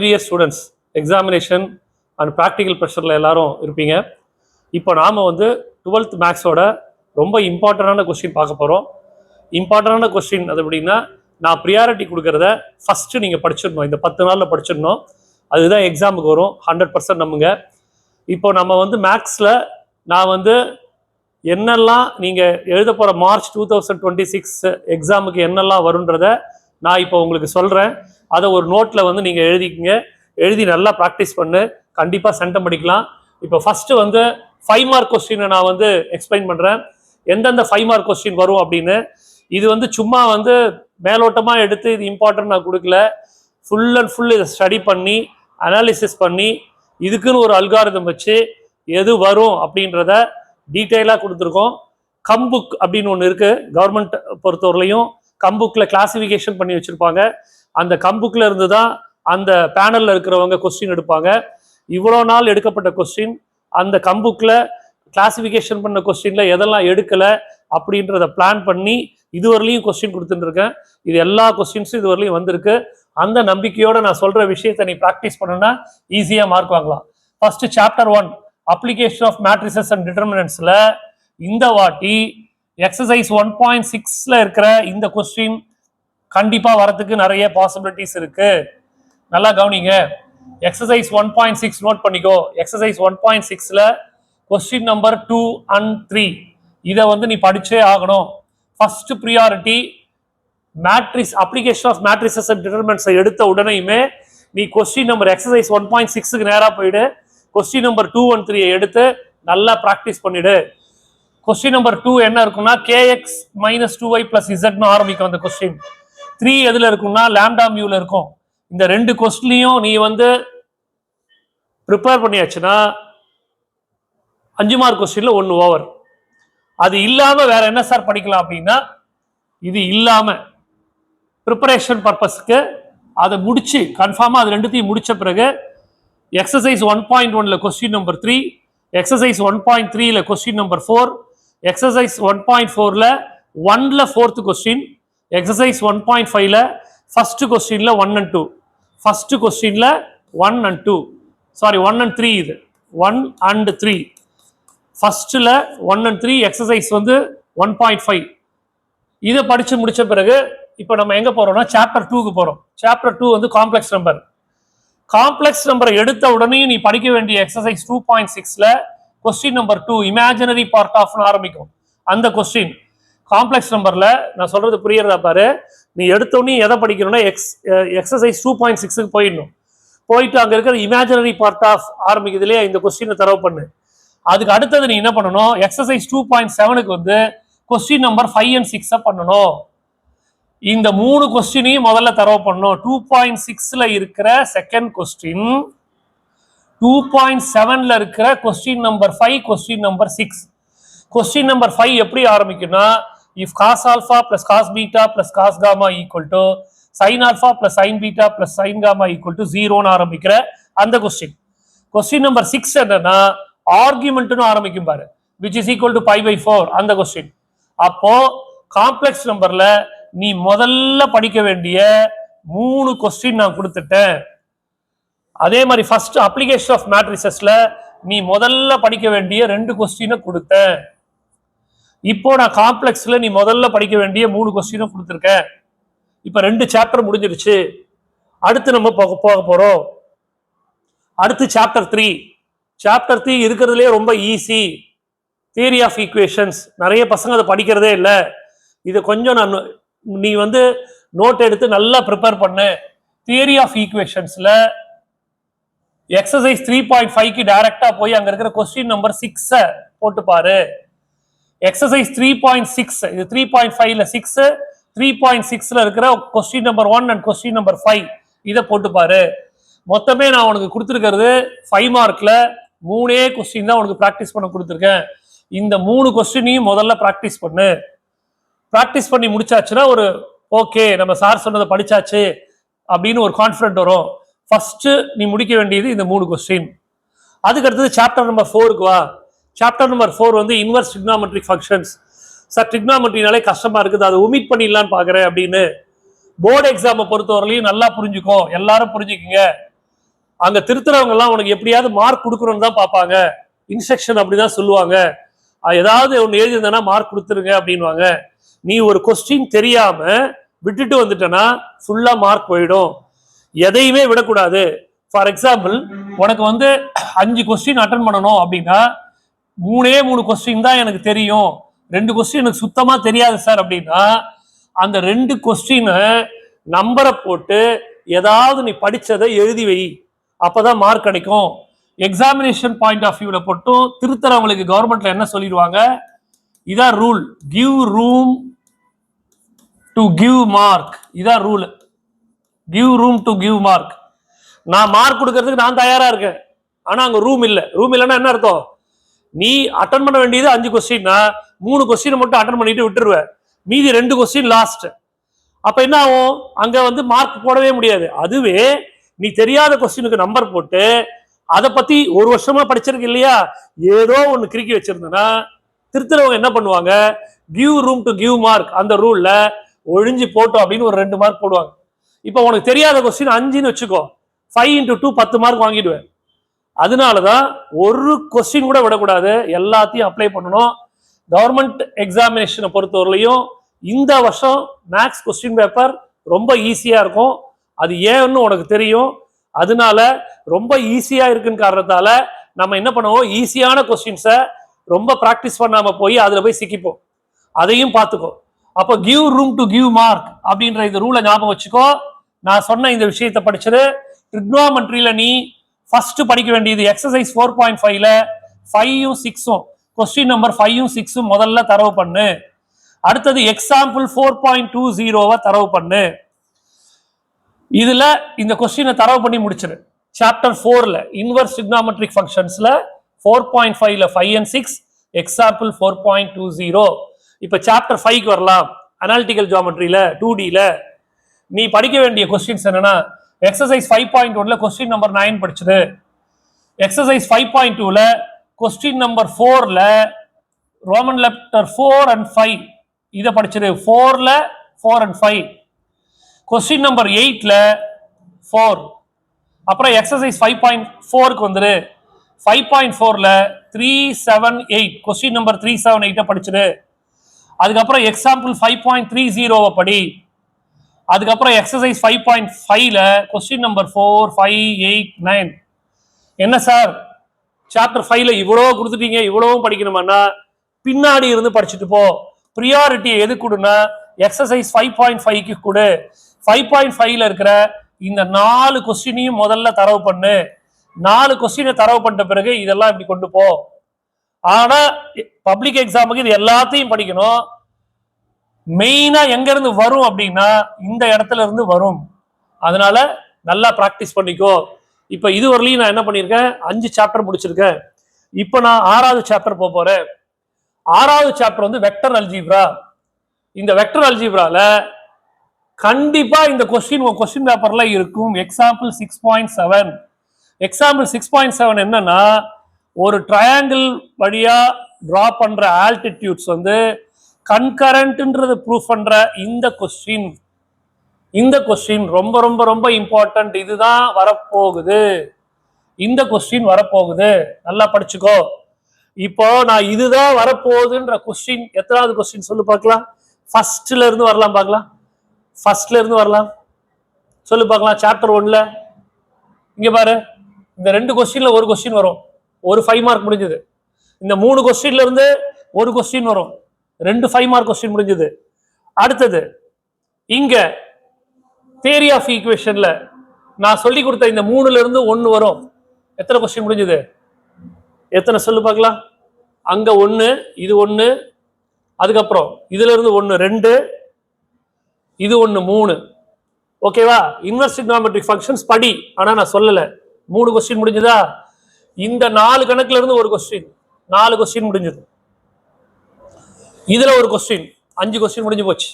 Year students examination and practical ப்ரெஷரில் எல்லாரும் இருப்பீங்க. இப்போ நாம் வந்து 12th மேக்ஸோட ரொம்ப இம்பார்ட்டண்டான கொஸ்டின் பார்க்க போகிறோம். இம்பார்ட்டண்டான கொஸ்டின் அது எப்படின்னா, நான் ப்ரியாரிட்டி கொடுக்குறத ஃபஸ்ட்டு நீங்கள் படிச்சிடணும். இந்த 10 நாளில் படிச்சிடணும். அதுதான் எக்ஸாமுக்கு வரும். 100% நம்புங்க. இப்போ நம்ம வந்து மேக்ஸில் நான் வந்து என்னெல்லாம் நீங்கள் எழுத போகிற மார்ச் 2026 எக்ஸாமுக்கு என்னெல்லாம் வருன்றதை நான் இப்போ உங்களுக்கு சொல்கிறேன். அதை ஒரு நோட்டில் வந்து நீங்கள் எழுதிக்கிங்க. எழுதி நல்லா ப்ராக்டிஸ் பண்ணு. கண்டிப்பாக சென்டம் படிக்கலாம். இப்போ ஃபஸ்ட்டு வந்து 5 மார்க் கொஸ்டினை நான் வந்து எக்ஸ்பிளைன் பண்ணுறேன். எந்தெந்த 5 மார்க் கொஸ்டின் வரும் அப்படின்னு. இது வந்து சும்மா வந்து மேலோட்டமாக எடுத்து இது இம்பார்ட்டன்ட் நான் கொடுக்கல. ஃபுல் அண்ட் ஃபுல் இதை ஸ்டடி பண்ணி அனாலிசிஸ் பண்ணி இதுக்குன்னு ஒரு அல்காரிதம் வச்சு எது வரும் அப்படின்றத டீட்டெயிலாக கொடுத்துருக்கோம். கம்புக் அப்படின்னு ஒன்று இருக்குது. கவர்மெண்ட் பொறுத்தவரையிலையும் கம்புக்கில் கிளாசிஃபிகேஷன் பண்ணி வச்சுருப்பாங்க. அந்த கம்புக்கில் இருந்து தான் அந்த பேனலில் இருக்கிறவங்க கொஸ்டின் எடுப்பாங்க. இவ்வளோ நாள் எடுக்கப்பட்ட கொஸ்டின் அந்த கம்புக்கில் கிளாசிஃபிகேஷன் பண்ண கொஸ்டினில் எதெல்லாம் எடுக்கலை அப்படின்றத பிளான் பண்ணி இதுவரையிலையும் கொஸ்டின் கொடுத்துட்டுருக்கேன். இது எல்லா கொஸ்டின்ஸும் இதுவரையிலையும் வந்திருக்கு. அந்த நம்பிக்கையோடு நான் சொல்கிற விஷயத்தை நீ ப்ராக்டிஸ் பண்ணுன்னா ஈஸியாக மார்க் வாங்கலாம். First chapter 1 application of matrices and டிட்டர்மினன்ட்ஸில் இந்த வாட்டி எக்ஸசைஸ் 1.6 இருக்கிற இந்த கொஸ்டின் கண்டிப்பாக வரத்துக்கு நிறைய பாசிபிலிட்டிஸ் இருக்கு. நல்லா கவனிங்க. எக்ஸசைஸ் 1.6 நோட் பண்ணிக்கோ. எக்ஸசைஸ் 1.6ல கொஸ்டின் நம்பர் 2 and 3 இதை வந்து நீ படிச்சே ஆகணும். First priority matrix application of matrices and டிட்டர்மினன்ட்ஸை எடுத்த உடனேயுமே நீ கொஸ்டின் நம்பர் எக்ஸசைஸ் 1.6க்கு நேராக போயிடு. கொஸ்டின் நம்பர் 2 and 3 எடுத்து நல்லா ப்ராக்டிஸ் பண்ணிடு. கொஸ்டின் நம்பர் 2 என்ன இருக்குன்னா, kx - 2y + z ஆரம்பிக்கும் அந்த கொஸ்டின். 3 எதுல இருக்கும்னா லாம்டா மியூல இருக்கும். இந்த ரெண்டு கொஸ்டினையும் நீ வந்து ப்ரிப்பேர் பண்ணியாச்சுன்னா 5 மார்க் கொஸ்டின்ல 1 ஓவர். அது இல்லாம வேற என்ன சார் படிக்கலாம் அப்படின்னா, இது இல்லாம ப்ரிப்பரேஷன் பர்பஸ்க்கு அதை முடிச்சு கன்ஃபார்மா அது ரெண்டுத்தையும் முடிச்ச பிறகு எக்ஸசைஸ் 1.1ல கொஸ்டின் நம்பர் 3, எக்ஸசைஸ் 1.3ல கொஸ்டின் நம்பர் 4, எக்ஸசைஸ் 1.4ல 1ல 4th கொஸ்டின், எக்ஸசைஸ் 1.5ல ஃபர்ஸ்ட் கொஸ்டின்ல 1 and 2, ஃபர்ஸ்ட் கொஸ்டின்ல 1 and 2, சாரி 1 and 3, இது 1 and 3, ஃபர்ஸ்ட்ல 1 and 3, எக்ஸசைஸ் வந்து 1.5. இதை படிச்சு முடிச்ச பிறகு இப்போ நம்ம எங்க போறோம்னா சாப்டர் 2க்கு போறோம். சாப்டர் 2 வந்து காம்ப்ளெக்ஸ் நம்பர். காம்ப்ளெக்ஸ் நம்பரை எடுத்த உடனே நீ படிக்க வேண்டிய எக்ஸசைஸ் 2.6ல question number 2 imaginary part of ஆரம்பிக்கும். அந்த கொஸ்டின் காம்ப்ளெக்ஸ் நம்பர்ல நான் சொல்றது புரியறதா பாரு. நீ எடுத்தோடனே எதை படிக்கணும்னா எக்ஸசைஸ் 2.6க்கு போயிடணும். போயிட்டு அங்க இருக்கிற இமேஜினரி பார்ட் ஆஃப் ஆரம்பிக்குது இல்லையா, இந்த கொஸ்டினை தரவு பண்ணு. அதுக்கு அடுத்தது நீ என்ன பண்ணணும், எக்ஸசைஸ் 2.7க்கு வந்து கொஸ்டின் நம்பர் 5 and 6 பண்ணணும். இந்த 3 கொஸ்டினையும் முதல்ல தரவு பண்ணணும். 2.6ல இருக்கிற செகண்ட் கொஸ்டின், 2.7ல இருக்கிற question number 5, question number 6. Question number 5 எப்படி ஆரம்பிக்கும்னா, if cos alpha plus cos beta plus cos gamma equal to sin alpha plus sin beta plus sin gamma equal to 0 ஆரம்பிக்கிற அந்த கொஸ்டின். கொஸ்டின் நம்பர் 6 என்னன்னா ஆர்குமெண்ட்னு ஆரம்பிக்கும் பாரு, which is equal to π/4 அந்த question. அப்போ complex நம்பர்ல நீ முதல்ல படிக்க வேண்டிய 3 கொஸ்டின் நான் கொடுத்துட்டேன். அதே மாதிரி ஃபர்ஸ்ட் அப்ளிகேஷன் ஆஃப் மேட்ரிசஸ்ல நீ முதல்ல படிக்க வேண்டிய 2 கொஸ்டினை கொடுத்தேன். இப்போ நான் காம்ப்ளெக்ஸ்ல நீ முதல்ல படிக்க வேண்டிய 3 கொஸ்டினை கொடுத்துருக்கேன். இப்ப 2 சாப்டர் முடிஞ்சிருச்சு. அடுத்து நம்ம போக போறோம். அடுத்து சாப்டர் 3. சாப்டர் 3 இருக்கிறதுலே ரொம்ப ஈஸி. Theory of equations. நிறைய பசங்க அதை படிக்கிறதே இல்லை. இதை கொஞ்சம் நீ வந்து நோட் எடுத்து நல்லா ப்ரிப்பேர் பண்ணு. தியரி ஆஃப் ஈக்குவேஷன்ஸ்ல எக்ஸசைஸ் 3.5க்கு டைரக்டா போய் அங்க இருக்கிற கொஸ்டின் நம்பர் 6 போட்டு பாரு. எக்ஸசைஸ் 3.6 இது 3.5ல 6, 3.6ல இருக்கிற question number 1 and question number 5 இதை போட்டு பாரு. மொத்தமே நான் உனக்கு கொடுத்துருக்கிறது 5 மார்க்ல 3 கொஸ்டின் தான் உனக்கு ப்ராக்டிஸ் பண்ண கொடுத்துருக்கேன். இந்த 3 கொஸ்டினையும் முதல்ல ப்ராக்டிஸ் பண்ணு. ப்ராக்டிஸ் பண்ணி முடிச்சாச்சுன்னா ஒரு ஓகே நம்ம சார் சொன்னதை படிச்சாச்சு அப்படின்னு ஒரு கான்ஃபிடென்ட் வரும். ஃபர்ஸ்ட் நீ முடிக்க வேண்டியது இந்த 3 கொஸ்டின். அதுக்கு அடுத்தது சாப்டர் நம்பர் 4க்கு வா. சாப்டர் நம்பர் 4 வந்து இன்வர்ஸ் ட்ரிக்னாமெட்ரிக் ஃபங்க்ஷன்ஸ். சார் ட்ரிக்னாமெட்ரினாலே கஷ்டமா இருக்குது, அதை ஒமிட் பண்ணிடலான்னு பாக்குறேன் அப்படின்னு. போர்டு எக்ஸாமை பொறுத்தவரையிலையும் நல்லா புரிஞ்சுக்கோ, எல்லாரும் புரிஞ்சுக்குங்க. அங்க திருத்துறவங்க எல்லாம் உனக்கு எப்படியாவது மார்க் கொடுக்கணும்னு தான் பார்ப்பாங்க. இன்ஸ்ட்ரக்ஷன் அப்படிதான் சொல்லுவாங்க. ஏதாவது ஒன்று எழுதியிருந்தேன்னா மார்க் கொடுத்துருங்க அப்படின்வாங்க. நீ ஒரு கொஸ்டின் தெரியாம விட்டுட்டு வந்துட்டனா ஃபுல்லா மார்க் போயிடும். எதையுமே விடக்கூடாது. ஃபார் எக்ஸாம்பிள், உனக்கு வந்து 5 கொஸ்டின் அட்டன் பண்ணணும் அப்படின்னா 3 கொஸ்டின் தான் எனக்கு தெரியும், 2 கொஸ்டின் எனக்கு சுத்தமா தெரியாது சார் அப்படின்னா அந்த 2 கொஸ்டினை நம்பரை போட்டு ஏதாவது நீ படிச்சதை எழுதி வை, அப்பதான் மார்க் கிடைக்கும். எக்ஸாமினேஷன் பாயிண்ட் ஆஃப் வியூல போட்டும் திருத்தறவங்களுக்கு கவர்மெண்ட்ல என்ன சொல்லிடுவாங்க, இதான் rule, give room to give mark. இதான் rule, give room to give mark. நான் மார்க் கொடுக்கறதுக்கு நான் தயாரா இருக்கேன், ஆனா அங்க ரூம் இல்ல. ரூம் இல்லைன்னா என்ன அர்த்தம், நீ அட்டன் பண்ண வேண்டியது 5 கொஸ்டின்னா 3 கொஸ்டின் மட்டும் அட்டன் பண்ணிட்டு விட்டுருவேன், மீதி 2 கொஸ்டின் லாஸ்ட். அப்ப என்ன ஆகும், அங்க வந்து மார்க் போடவே முடியாது. அதுவே நீ தெரியாத கொஸ்டினுக்கு நம்பர் போட்டு அதை பத்தி ஒரு வருஷமா படிச்சிருக்கு இல்லையா, ஏதோ ஒண்ணு கிறுக்கி வச்சிருந்தனா திருத்தறவங்க என்ன பண்ணுவாங்க, give room to give mark அந்த ரூல்ல ஒழிஞ்சு போட்டோம் அப்படின்னு ஒரு 2 மார்க் போடுவாங்க. இப்ப உனக்கு தெரியாத கொஸ்டின் 5ன்னு வச்சுக்கோ, 5 into 2 10 மார்க் வாங்கிடுவேன். அதனாலதான் ஒரு கொஸ்டின் கூட விடக்கூடாது, எல்லாத்தையும் அப்ளை பண்ணணும். கவர்மெண்ட் எக்ஸாமினேஷனை பொறுத்தவரையிலையும் இந்த வருஷம் மேக்ஸ் கொஸ்டின் பேப்பர் ரொம்ப ஈஸியா இருக்கும். அது ஏன்னு உனக்கு தெரியும். அதனால ரொம்ப ஈஸியா இருக்குன்னு காரணத்தால நம்ம என்ன பண்ணுவோம், ஈஸியான கொஸ்டின்ஸை ரொம்ப பிராக்டிஸ் பண்ணாம போய் அதுல போய் சிக்கிப்போம். அதையும் பார்த்துக்கோ. அப்போ give room to give mark அப்படின்ற இந்த ரூலை ஞாபகம் வச்சுக்கோ. நான் சொன்ன இந்த விஷயத்தை படிச்சது. ட்ரிக்னாமெட்ரியில நீ ஃபர்ஸ்ட் படிக்க வேண்டியது எக்ஸசைஸ் 4.5ல 5ம் 6ம் கொஸ்டின் நம்பர் 5ம் 6ம் முதல்ல தரவு பண்ணு. அடுத்தது எக்ஸாம்பிள் 4.20 தரவு பண்ணு. இதுல இந்த கொஸ்டினை தரவு பண்ணி முடிச்சிரு. சாப்டர் 4ல இன்வர்ஸ் ட்ரிக்னாமெட்ரிக் ஃபங்க்ஷன்ஸ்ல 4.5ல 5 and 6, எக்ஸாம்பிள் 4.20. இப்ப சாப்டர் 5க்கு வரலாம். அனாலிட்டிக்கல் ஜியோமெட்ரியில 2Dல நீ படிக்க வேண்டிய கொஸ்டின்ஸ் என்னன்னா, எக்ஸசைஸ் 5.1ல கொஸ்டின் நம்பர் 9 படிச்சது. எக்ஸசைஸ் 5.2ல கொஸ்டின் நம்பர் 4ல ரோமன் லெட்டர் 4 and 5 இதை படிச்சது. 4ல 4 and 5. கொஸ்டின் நம்பர் 8ல 4. அப்புறம் எக்ஸசைஸ் 5.4க்கு வந்துரு. 5.4ல 378 கொஸ்டின் நம்பர் 378 படிச்சது. அதுக்கப்புறம் எக்ஸாம்பிள் 5.30 படி. அதுக்கப்புறம் எக்ஸசைஸ் 5.5ல கொஸ்டின் நம்பர் 4, 5, 8, 9. என்ன சார் சாப்டர் 5ல இவ்வளவு கொடுத்துட்டீங்க, இவ்வளவும் படிக்கணுமானா பின்னாடி இருந்து படிச்சுட்டு போ. ப்ரியாரிட்டி எது கொடுனா எக்ஸசைஸ் 5.5க்கு கொடு. 5.5ல இருக்கிற இந்த 4 கொஸ்டினையும் முதல்ல தரவு பண்ணு. 4 கொஸ்டினை தரவு பண்ண பிறகு இதெல்லாம் இப்படி கொண்டு போ. ஆனா பப்ளிக் எக்ஸாமுக்கு இது எல்லாத்தையும் படிக்கணும். மெயினா எங்க இருந்து வரும் அப்படின்னா இந்த இடத்துல இருந்து வரும். அதனால நல்லா பிராக்டிஸ் பண்ணிக்கோ. இப்ப இதுவரையிலும் நான் என்ன பண்ணிருக்கேன், 5 சாப்டர் முடிச்சிருக்கேன். இப்ப நான் 6வது சாப்டர் போறேன். 6வது சாப்டர் வந்து வெக்டர் அல்ஜீப்ரா. இந்த வெக்டர் அல்ஜீப்ரால கண்டிப்பா இந்த கொஸ்டின் பேப்பர்ல இருக்கும். எக்ஸாம்பிள் 6.7. எக்ஸாம்பிள் 6.7 என்னன்னா, ஒரு ட்ரையாங்கிள் வழியா டிரா பண்ற ஆல்டிடியூட்ஸ் வந்து கன்கரண்ட்ன்றது ப்ரூஃப் பண்ற இந்த கொஸ்டின் ரொம்ப ரொம்ப ரொம்ப இம்பார்ட்டன்ட். இதுதான் வரப்போகுது, இந்த கொஸ்டின் வரப்போகுது, நல்லா படிச்சுக்கோ. இப்போ நான் இதுதான் வரப்போகுதுன்ற கொஸ்டின் எத்தனாவது கொஸ்டின் சொல்லு பார்க்கலாம். ஃபர்ஸ்ட்ல இருந்து வரலாம் பார்க்கலாம். ஃபர்ஸ்ட்ல இருந்து வரலாம் சொல்லு பார்க்கலாம். சாப்டர் 1ல இங்க பாரு, இந்த 2 கொஸ்டின்ல ஒரு கொஸ்டின் வரும், ஒரு 5 மார்க் முடிஞ்சது. இந்த 3 கொஸ்டின்ல இருந்து ஒரு கொஸ்டின் வரும், 2 5 மார்க் கொஸ்டின் முடிஞ்சது. அடுத்தது இங்க தியரி ஆஃப் ஈக்குவேஷன்ல நான் சொல்லி கொடுத்த இந்த 3ல இருந்து 1 வரும். எத்தனை கொஸ்டின் முடிஞ்சது, எத்தனை சொல்லு பார்க்கலாம். அங்க 1, இது 1, அதுக்கப்புறம் இதுல இருந்து 1 2, இது 1 3. ஓகேவா? இன்வெர்ஸ் ட்ரிக்னாமெட்ரிக் ஃபங்க்ஷன்ஸ் படி, ஆனா நான் சொல்லல. 3 கொஸ்டின் முடிஞ்சதா. இந்த 4 கணக்குல இருந்து ஒரு கொஸ்டின், 4 கொஸ்டின் முடிஞ்சது. இதுல ஒரு கொஸ்டின், 5 கொஸ்டின் முடிஞ்சு போச்சு.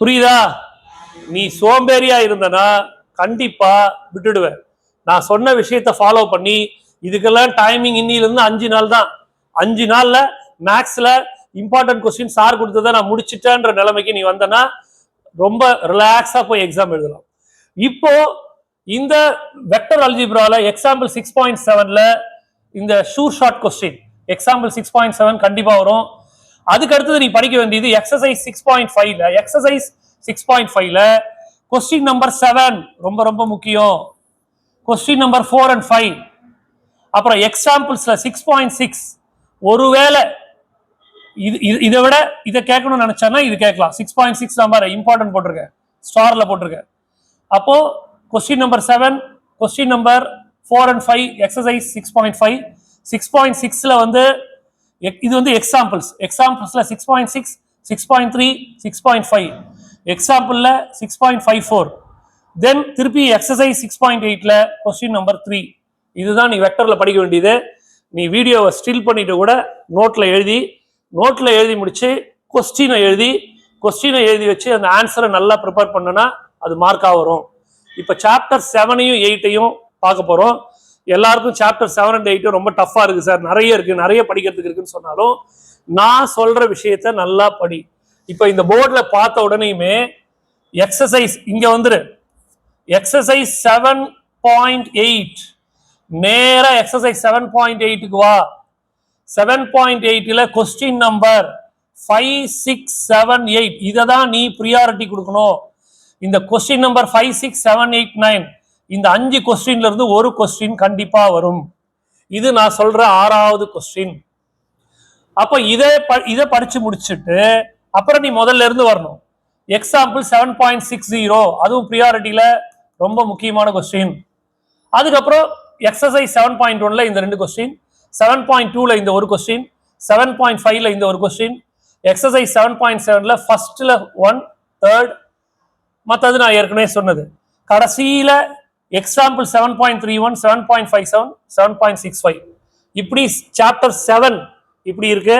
புரியுதா? நீ சோம்பேறியா இருந்தனா கண்டிப்பா விட்டுடுவேன். நான் சொன்ன விஷயத்தை ஃபாலோ பண்ணி, இதுக்கெல்லாம் டைமிங் இன்னில இருந்து 5 நாள் தான். 5 நாள்ல மேக்ஸ்ல இம்பார்ட்டன்ட் கொஸ்டின் சார் கொடுத்ததை நான் முடிச்சிட்டேன்ற நிலைமைக்கு நீ வந்தனா ரொம்ப ரிலாக்ஸா போய் எக்ஸாம் எழுதலாம். இப்போ இந்த வெக்டர் அல்ஜிப்ரால எக்ஸாம்பிள் 6.7ல இந்த ஷூர் ஷார்ட் கொஸ்டின் எக்ஸாம்பிள் 6.7 கண்டிப்பா வரும். அதுக்கு அடுத்தது நீ படிக்க வேண்டியது எக்ஸசைஸ் 6.5ல எக்ஸசைஸ் 6.5ல கொஸ்டின் நம்பர் 7 ரொம்ப ரொம்ப முக்கியம். கொஸ்டின் நம்பர் 4 and 5 அப்புறம் எக்ஸாம்பிள்ஸ்ல 6.6 ஒருவேளை இதை விட இதை கேட்கணும்னு நினைச்சானா இது கேட்கலாம். 6.6 நம்பர் இம்பார்ட்டன்ட் போட்டிருக்கேன், ஸ்டார்ல போட்டிருக்கேன். அப்போ question number 7, question number 4 and 5 exercise 6.5. 6.6ல வந்து இது வந்து எக்ஸாம்பிள்ஸ்ல 6.6, 6.3, 6.5 எக்ஸாம்பிள்ல 6.54. தென் திருப்பி எக்ஸசைஸ் 6.8ல கொஸ்டின் நம்பர் 3. இதுதான் நீ வெக்டர்ல படிக்க வேண்டியது. நீ வீடியோவை ஸ்டில் பண்ணிட்டு கூட நோட்ல எழுதி முடிச்சு கொஸ்டினை எழுதி வச்சு அந்த ஆன்சரை நல்லா ப்ரிப்பேர் பண்ணனா அது மார்க்கா வரும். இப்ப சாப்டர் 7ஐயும் 8ஐயும் பார்க்க போறோம். எல்லாருக்கும் சாப்டர் 7 and 8 ரொம்ப டஃபா இருக்கு சார், நிறைய படிக்கிறதுக்கு இருக்குன்னு சொன்னாலும் நான் சொல்ற விஷயத்த நல்லா படி. இப்ப இந்த போர்டில் பார்த்த உடனேயுமே எக்ஸசைஸ் இங்க வந்துரு. எக்ஸசைஸ் 7.8 நேர எக்ஸசைஸ் 7.8க்கு வா. 7.8ல கொஸ்டின் நம்பர் 5, 6, 7, 8 இதை தான் நீ ப்ரியாரிட்டி கொடுக்கணும். இந்த கொஸ்டின் நம்பர் 5, 6, 7, 8, 9 இந்த 5 கொஸ்டின்ல இருந்து ஒரு கொஸ்டின் கண்டிப்பா வரும். இது நான் சொல்ற 6வது கொஸ்டின். அப்ப இதை படிச்சு முடிச்சுட்டு அப்புறம் நீ முதல்ல இருந்து வரணும். எக்ஸாம்பிள் 7.60 அதுவும் ப்ரியாரிட்டியில ரொம்ப முக்கியமான கொஸ்டின். அதுக்கப்புறம் எக்ஸசைஸ் 7.1ல இந்த 2 கொஸ்டின், 7.2ல இந்த ஒரு கொஸ்டின், 7.5ல இந்த ஒரு கொஸ்டின், எக்ஸசைஸ் 7.7ல ஃபர்ஸ்ட்ல 1, 3rd மற்றது நான் ஏற்கனவே சொன்னது. கடைசியில எக்ஸாம்பிள் 7.31, 7.57, 7.65 இப்படி சாப்டர் 7 இப்படி இருக்கு.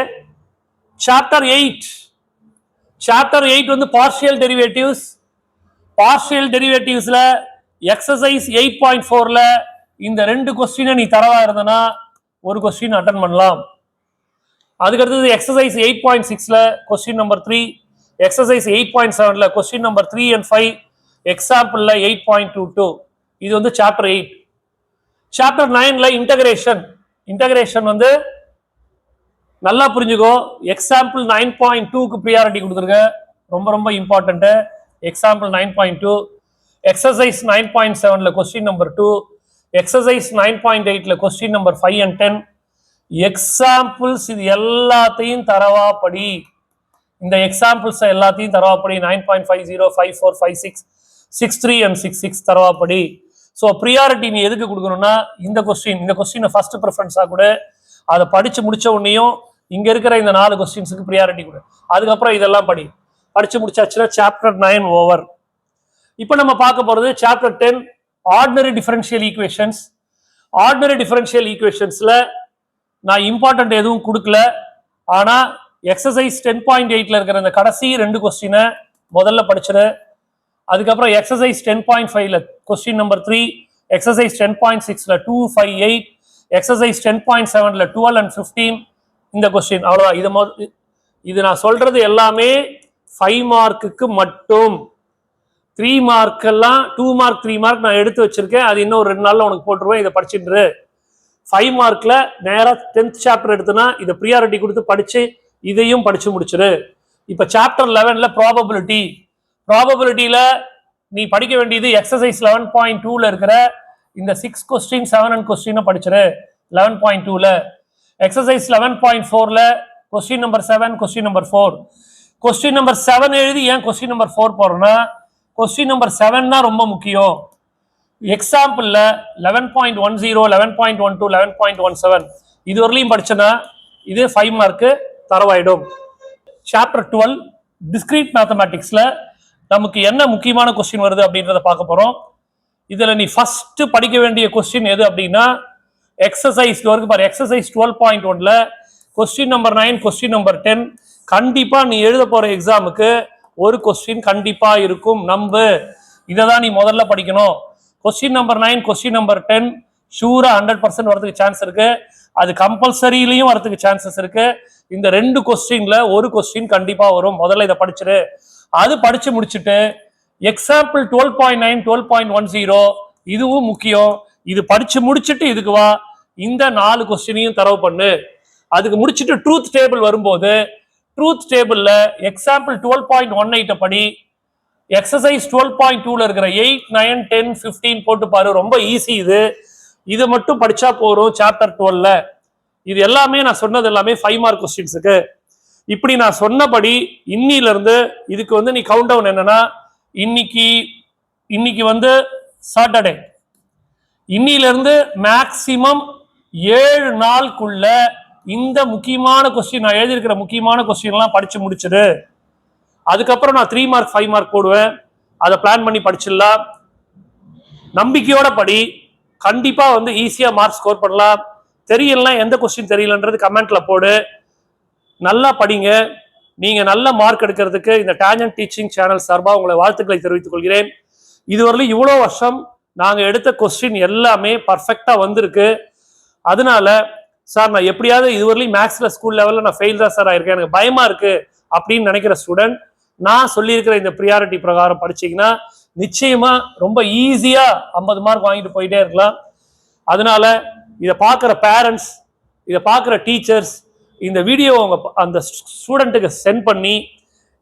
சாப்டர் 8 வந்து பார்ஷியல் டெரிவேட்டிவ்ஸ்ல எக்ஸசைஸ் 8.4ல இந்த 2 கொஸ்டினை நீ தரவா இருந்தனா ஒரு கொஸ்டின் அட்டன் பண்ணலாம். அதுக்கு அடுத்தது எக்ஸசைஸ் 8.6ல கொஸ்டின் நம்பர் 3, எக்ஸசைஸ் 8.7ல கொஸ்டின் நம்பர் 3 and 5, எக்ஸாம்பிள்ல 8.22 இது வந்து சாப்டர் 8. சாப்டர் 9ல இன்டகிரேஷன் வந்து நல்லா புரிஞ்சுக்கோ. எக்ஸாம்பிள் 9.2க்கு ப்ரியாரிட்டி கொடுத்துருக்க, ரொம்ப ரொம்ப இம்பார்ட்டன்ட். எக்ஸாம்பிள் 9.2, எக்ஸசைஸ் 9.7ல கொஸ்டின் நம்பர் 2, எக்ஸசைஸ் 9.8ல கொஸ்டின் நம்பர் 5 and 10 எக்ஸாம்பிள்ஸ் இது எல்லாத்தையும் தரவா படி. இந்த எக்ஸாம்பிள்ஸ் எல்லாத்தையும் தரவா படி. 9.50, 54, 56, 63 and 66 தரவா படி. ஸோ ப்ரியாரிட்டி நீ எதுக்கு கொடுக்கணும்னா இந்த கொஸ்டினை ஃபர்ஸ்ட் ப்ரிஃபரன்ஸா கூட அதை படிச்சு முடிச்ச உடனேயும் இங்க இருக்கிற இந்த 4 கொஸ்டின்ஸுக்கு ப்ரியாரிட்டி கொடு. அதுக்கப்புறம் இதெல்லாம் படிச்சு முடிச்சாச்சுன்னா சாப்டர் 9 ஓவர். இப்போ நம்ம பார்க்க போறது சாப்டர் 10 ஆர்டினரி டிஃபரன்ஷியல் ஈக்குவேஷன்ஸ்ல நான் இம்பார்ட்டன்ட் எதுவும் கொடுக்கல. ஆனா எக்ஸசைஸ் 10.8ல இருக்கிற இந்த கடைசி 2 கொஸ்டினை முதல்ல படிச்சிரு. அதுக்கப்புறம் எக்ஸசைஸ் 10.5ல கொஸ்டின் நம்பர் 3, எக்ஸசைஸ் 10.6ல 2, 5, 8, எக்ஸசைஸ் 10.7ல 12 and 15 இந்த கொஸ்டின். அவ்வளவுதான். இது நான் சொல்றது எல்லாமே 5 மார்க்குக்கு மட்டும். 3 மார்க் எல்லாம் 2 மார்க் 3 மார்க் நான் எடுத்து வச்சிருக்கேன். அது இன்னும் 2 நாள்ல உனக்கு போட்டுருவேன். இதை படிச்சுட்டு 5 மார்க்ல நேரா 10th சாப்டர் எடுத்துனா இதை ப்ரியாரிட்டி கொடுத்து படிச்சு இதையும் படிச்சு முடிச்சிரு. இப்ப சாப்டர் 11ல ப்ராபபிலிட்டியில நீ படிக்க வேண்டியது எக்ஸசைஸ் 11.2ல இருக்கிற இந்த 6 கொஸ்டின் 7 கொஸ்டினை படிச்சிரு. 11.2ல எக்ஸசைஸ் 11.4ல question number 7, question number 4. Question number 7 எழுதி ஏன் கொஸ்டின் நம்பர் 4 போறோம்னா கொஸ்டின் நம்பர் 7 தான் ரொம்ப முக்கியம். எக்ஸாம்பிள்ல 11.10, 11.12, 11.17 இது வரலையும் படிச்சனா இது 5 மார்க்கு தரவாயிடும். சாப்டர் 12 டிஸ்கிரீட் மேத்தமேட்டிக்ஸ்ல நமக்கு என்ன முக்கியமான கொஸ்டின் வருது அப்படின்றத பார்க்க போறோம். இதுல நீ ஃபர்ஸ்ட் படிக்க வேண்டிய கொஸ்டின் எது அப்படின்னா எக்ஸசைஸ் வரைக்கும் பாரு. எக்ஸசைஸ் 12.1ல கொஸ்டின் நம்பர் 9, கொஸ்டின் நம்பர் 10 கண்டிப்பா நீ எழுத போற எக்ஸாமுக்கு ஒரு கொஸ்டின் கண்டிப்பா இருக்கும். நம்பு. இதை தான் நீ முதல்ல படிக்கணும். கொஸ்டின் நம்பர் 9, கொஸ்டின் நம்பர் 10 ஷூரா 100% வரதுக்கு சான்ஸ் இருக்கு. அது கம்பல்சரியிலையும் வரதுக்கு சான்சஸ் இருக்கு. இந்த 2 கொஸ்டின்ல ஒரு கொஸ்டின் கண்டிப்பா வரும். முதல்ல இதை படிச்சிரு. அது படிச்சு முடிச்சுட்டு எக்ஸாம்பிள் 12.9, 12.10 இதுவும் முக்கியம். இது படிச்சு முடிச்சுட்டு இதுக்கு வா, இந்த 4 கொஸ்டினையும் தரவு பண்ணு. அதுக்கு முடிச்சுட்டு ட்ரூத் டேபிள் வரும்போது ட்ரூத் டேபிள்ல எக்ஸாம்பிள் 12.18 படி, எக்ஸசைஸ் 12.2ல இருக்கிற 8, 9, 10, 15 போட்டு பாரு. ரொம்ப ஈஸி இது மட்டும் படிச்சா போறோம். சாப்டர் 12ல இது எல்லாமே நான் சொன்னது எல்லாமே 5 மார்க் கொஸ்டின்ஸுக்கு. இப்படி நான் சொன்னபடி இன்னில இருந்து இதுக்கு நீ கவுண்ட் டவுன் என்னன்னா, இன்னைக்கு சாட்டர்டே, இன்னில இருந்து மேக்சிமம் 7 நாளுக்குள்ள இந்த முக்கியமான கொஸ்டின், நான் எழுதியிருக்கிற முக்கியமான கொஸ்டின் எல்லாம் படிச்சு முடிச்சிடு. அதுக்கப்புறம் நான் 3 மார்க் 5 மார்க் போடுவேன். அதை பிளான் பண்ணி படிச்சிடலாம். நம்பிக்கையோட படி, கண்டிப்பா ஈஸியா மார்க் ஸ்கோர் பண்ணலாம். தெரியலாம், எந்த கொஸ்டின் தெரியலன்றது கமெண்ட்ல போடு. நல்லா படிங்க. நீங்க நல்ல மார்க் எடுக்கிறதுக்கு இந்த டேஞ்சன்ட் டீச்சிங் சேனல் சார்பாக உங்களை வாழ்த்துக்களை தெரிவித்துக் கொள்கிறேன். இதுவரையிலும் இவ்வளோ வருஷம் நாங்க எடுத்த கொஸ்டின் எல்லாமே பர்ஃபெக்டா வந்திருக்கு. அதனால சார் நான் எப்படியாவது இதுவரையிலும் மேக்ஸ்ல ஸ்கூல் லெவலில் நான் ஃபெயில் தான் சார் ஆயிருக்கேன், எனக்கு பயமா இருக்கு அப்படின்னு நினைக்கிற ஸ்டூடெண்ட், நான் சொல்லியிருக்கிற இந்த ப்ரியாரிட்டி பிரகாரம் படிச்சீங்கன்னா நிச்சயமா ரொம்ப ஈஸியா 50 மார்க் வாங்கிட்டு போயிட்டே இருக்கலாம். அதனால இதை பார்க்குற பேரண்ட்ஸ், இதை பார்க்குற டீச்சர்ஸ், இந்த வீடியோ அந்த ஸ்டூடெண்ட்டுக்கு சென்ட் பண்ணி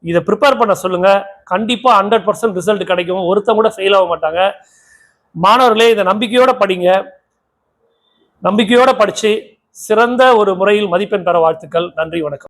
இதை ப்ரிப்பேர் பண்ண சொல்லுங்க. கண்டிப்பா 100% ரிசல்ட் கிடைக்கும். ஒருத்தங்க கூட ஃபெயில் ஆக மாட்டாங்க. மாணவர்களே, இதை நம்பிக்கையோட படிங்க. நம்பிக்கையோட படிச்சு சிறந்த ஒரு முறையில் மதிப்பெண் பெற வாழ்த்துக்கள். நன்றி, வணக்கம்.